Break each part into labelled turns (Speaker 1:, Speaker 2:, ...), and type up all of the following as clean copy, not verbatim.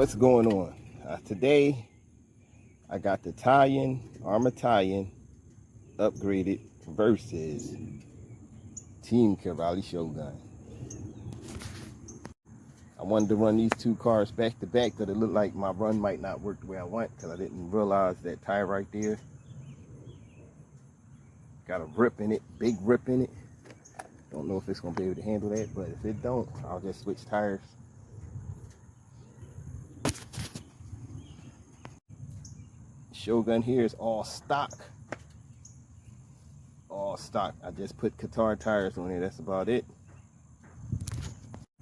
Speaker 1: What's going on? Today I got the Talion, Arrma Talion upgraded versus Team Corally Shogun. I wanted to run these two cars back to back because it looked like my run might not work the way I want, because I didn't realize that tire right there got a rip in it, big rip in it. Don't know if it's going to be able to handle that, but if it don't, I'll just switch tires. Shogun here is all stock. All stock. I just put Qatar tires on it. That's about it.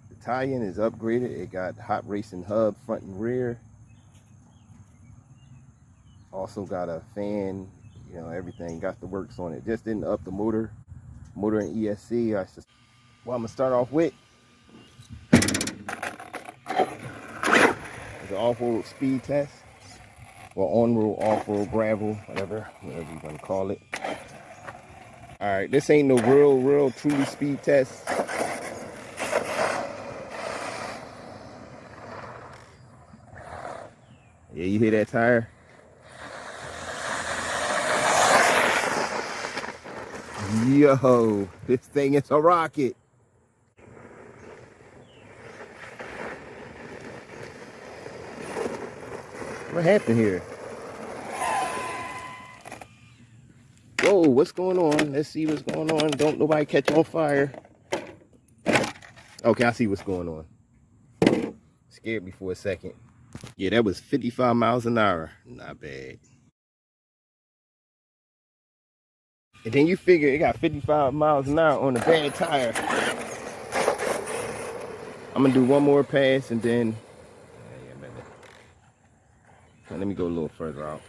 Speaker 1: The Talion is upgraded. It got hot racing hub front and rear. Also got a fan. You know, everything got the works on it. Just didn't up the motor and ESC. Well, I'm gonna start off with the off-road speed test. Or on-road, off-road, gravel, whatever you want to call it. All right, this ain't no real, truly speed test. Yeah, you hear that tire? Yo, this thing is a rocket. What happened here? Whoa, what's going on? Let's see what's going on. Don't nobody catch on fire. Okay, I see what's going on. Scared me for a second. Yeah, that was 55 miles an hour. Not bad. And then you figure it got 55 miles an hour on a bad tire. I'm gonna do one more pass and then let me go a little further out.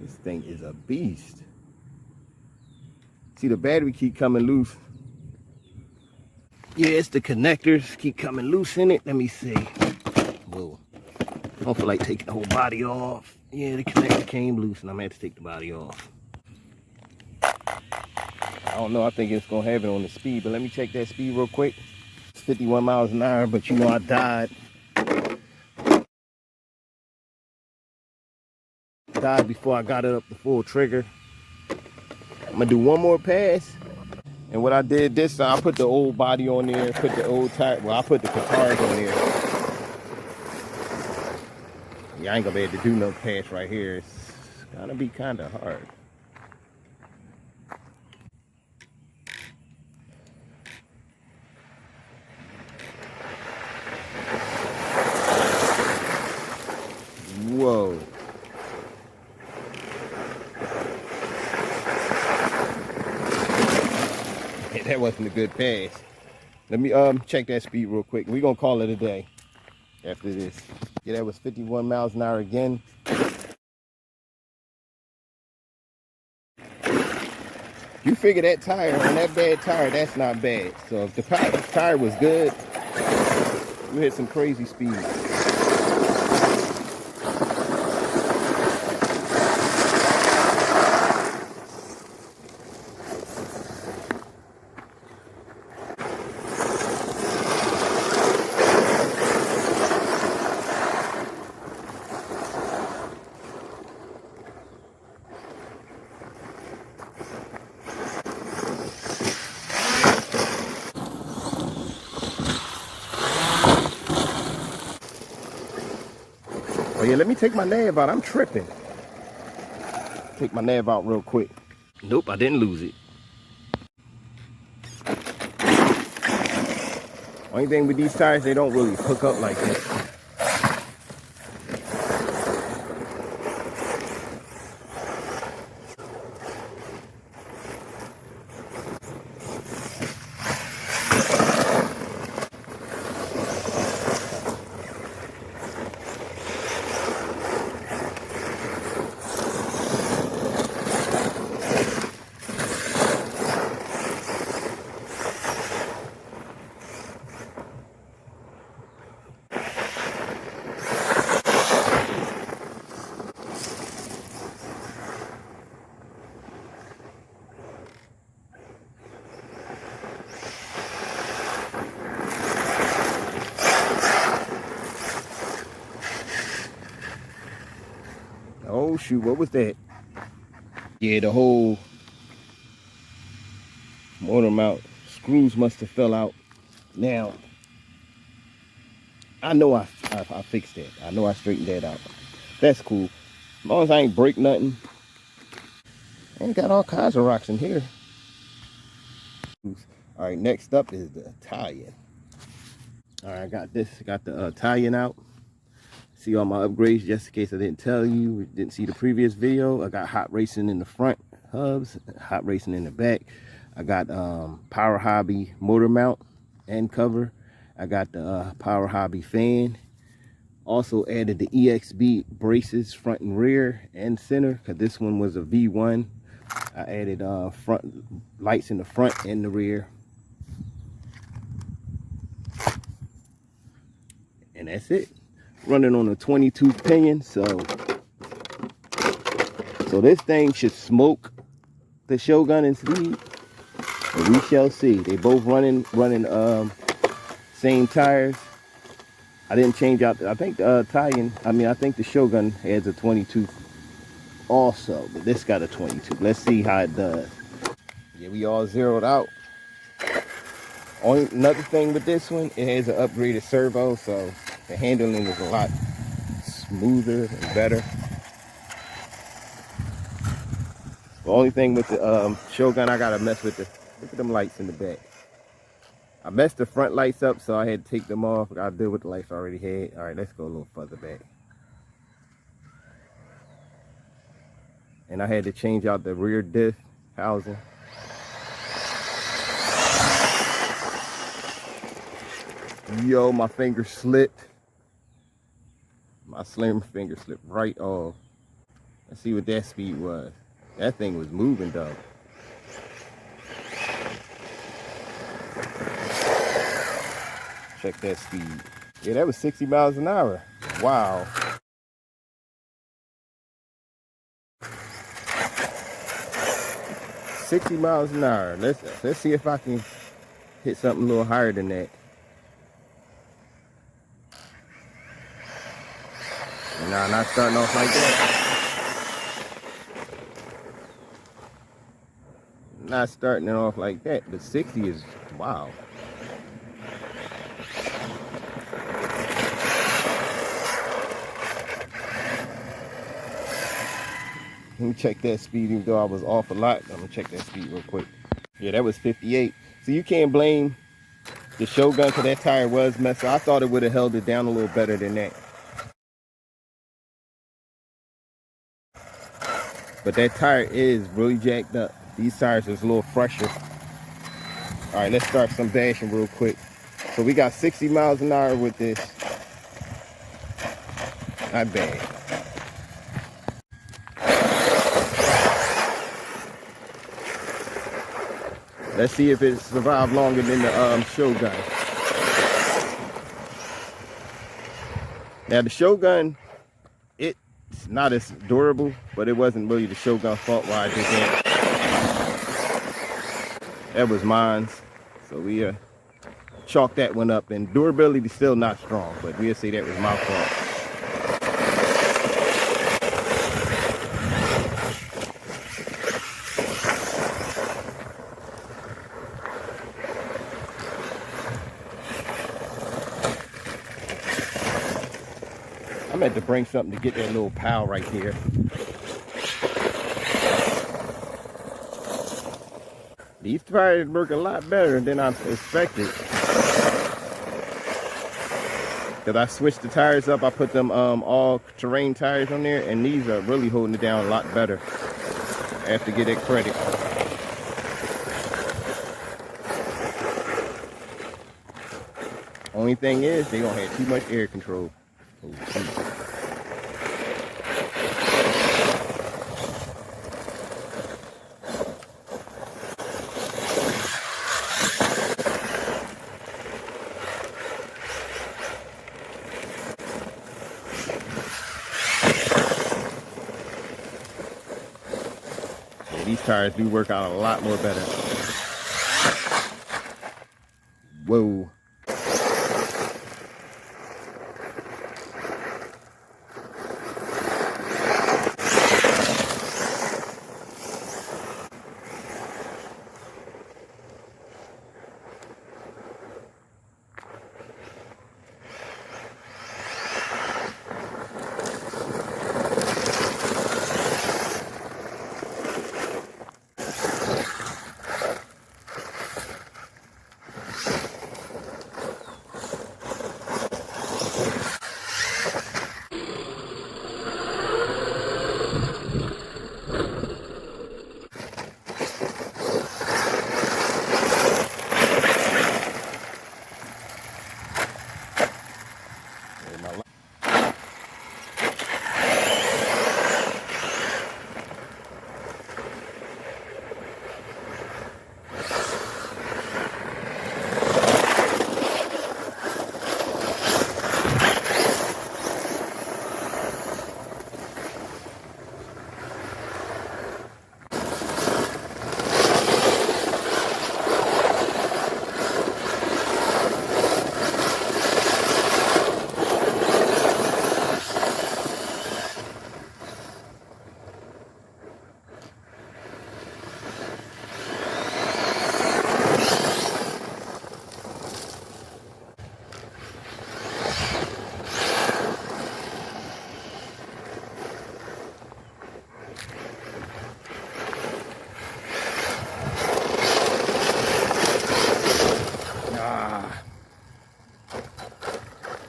Speaker 1: This thing is a beast. See, the battery keep coming loose. Yeah, it's the connectors keep coming loose in it. Let me see. Whoa. I don't feel like taking the whole body off. Yeah, the connector came loose and I'm gonna have to take the body off. I don't know, I think it's gonna have it on the speed, but let me check that speed real quick. It's 51 miles an hour, but you know I died. Died before I got it up the full trigger. I'm gonna do one more pass. And what I did this time, I put the old body on there, put the old tire, well, I put the Qatars on there. Yeah, I ain't gonna be able to do no pass right here. It's gonna be kinda hard. Whoa. That wasn't a good pass. Let me check that speed real quick. We're gonna call it a day after this. Yeah, that was 51 miles an hour again. You figure that tire, on that bad tire, that's not bad. So if the tire was good, you hit some crazy speed. Oh yeah, let me take my nav out. I'm tripping. Take my nav out real quick. Nope, I didn't lose it. Only thing with these tires, they don't really hook up like this. shoot, what was that? Yeah, the whole motor mount screws must have fell out. Now, I know I fixed that. I know I straightened that out. That's cool. As long as I ain't break nothing. I ain't got all kinds of rocks in here. All right, next up is the Talion. All right, I got this. Got the Talion out. See all my upgrades, just in case I didn't tell you, didn't see the previous video. I got hot racing in the front hubs, hot racing in the back. I got Power Hobby motor mount and cover. I got the Power Hobby fan. Also added the EXB braces front and rear and center, because this one was a V1. I added front lights in the front and the rear. And that's it. Running on a 22 pinion, so this thing should smoke the Shogun in speed, and we shall see. They both running same tires. I didn't change out. I think the I think the Shogun has a 22 also, but this got a 22. Let's see how it does. Yeah, we all zeroed out. Only another thing with this one, it has an upgraded servo, so the handling is a lot smoother and better. The only thing with the Shogun, I gotta mess with look at them lights in the back. I messed the front lights up, so I had to take them off. I gotta deal with the lights I already had. All right, let's go a little further back. And I had to change out the rear diff housing. Yo, my finger slipped. My slim finger slipped right off. Let's see what that speed was. That thing was moving though. Check that speed. Yeah, that was 60 miles an hour. Wow. $60 miles an hour. Let's see if I can hit something a little higher than that. Nah, not starting off like that. Not starting it off like that. The 60 is, wow. Let me check that speed, even though I was off a lot. I'm gonna check that speed real quick. Yeah, that was 58. So you can't blame the Shogun because that tire was messed up. I thought it would have held it down a little better than that. But that tire is really jacked up. These tires is a little fresher. All right, let's start some bashing real quick. So we got 60 miles an hour with this. Not bad. Let's see if it survived longer than the Shogun. Now the Shogun, it's not as durable, but it wasn't really the Shogun fault why I did that. That was mine. So we chalked that one up, and durability is still not strong, but we'll say that was my fault. I meant to bring something to get that little pal right here. These tires work a lot better than I expected. Because I switched the tires up, I put them all terrain tires on there, and these are really holding it down a lot better. I have to give it credit. Only thing is, they don't have too much air control. Oh, yeah, these tires do work out a lot more better. Whoa.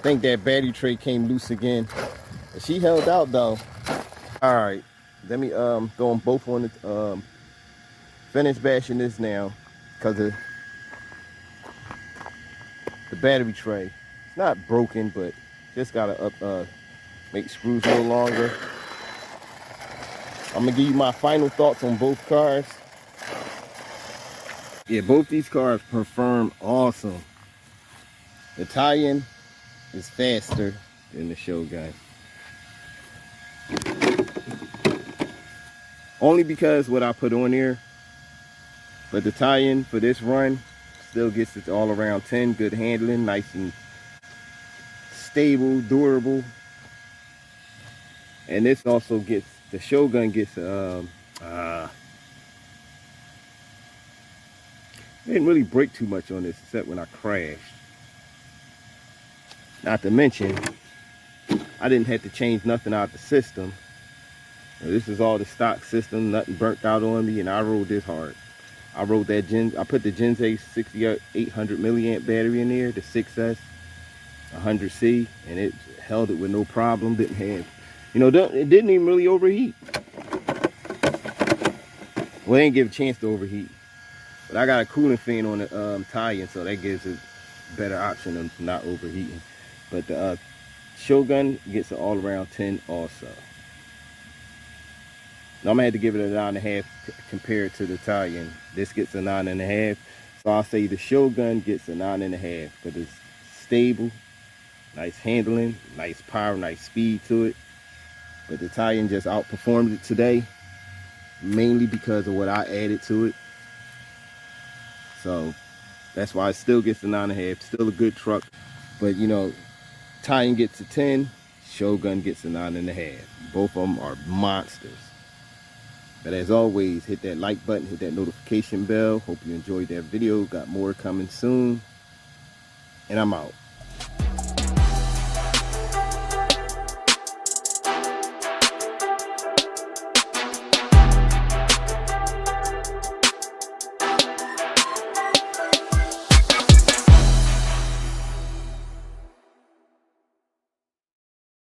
Speaker 1: think that battery tray came loose again. She held out though. All right, let me throw them both on the finish bashing this now, because of the battery tray. It's not broken, but just gotta make screws a little longer. I'm gonna give you my final thoughts on both cars. Yeah, both these cars perform awesome. The Talion is faster than the Shogun. Only because what I put on there. But the Talion for this run still gets it all around 10. Good handling, nice and stable, durable. And this also gets, the Shogun gets it didn't really break too much on this except when I crashed. Not to mention, I didn't have to change nothing out of the system. Now, this is all the stock system, nothing burnt out on me, and I rode this hard. I rode that I put the Genze 6800 milliamp battery in there, the 6S 100C, and it held it with no problem. Didn't have, you know, it didn't even really overheat. Well, it didn't give a chance to overheat. But I got a cooling fan on the Talion, so that gives it a better option of not overheating. But the Shogun gets an all around 10 also. Now I'm gonna have to give it a 9.5 compared to the Talion. This gets a 9.5. So I'll say the Shogun gets a 9.5 because it's stable, nice handling, nice power, nice speed to it. But the Talion just outperformed it today, mainly because of what I added to it. So that's why it still gets a 9.5. Still a good truck, but you know, Talion gets a 10, Shogun gets a 9.5. Both of them are monsters. But as always, hit that like button, hit that notification bell. Hope you enjoyed that video. Got more coming soon. And I'm out.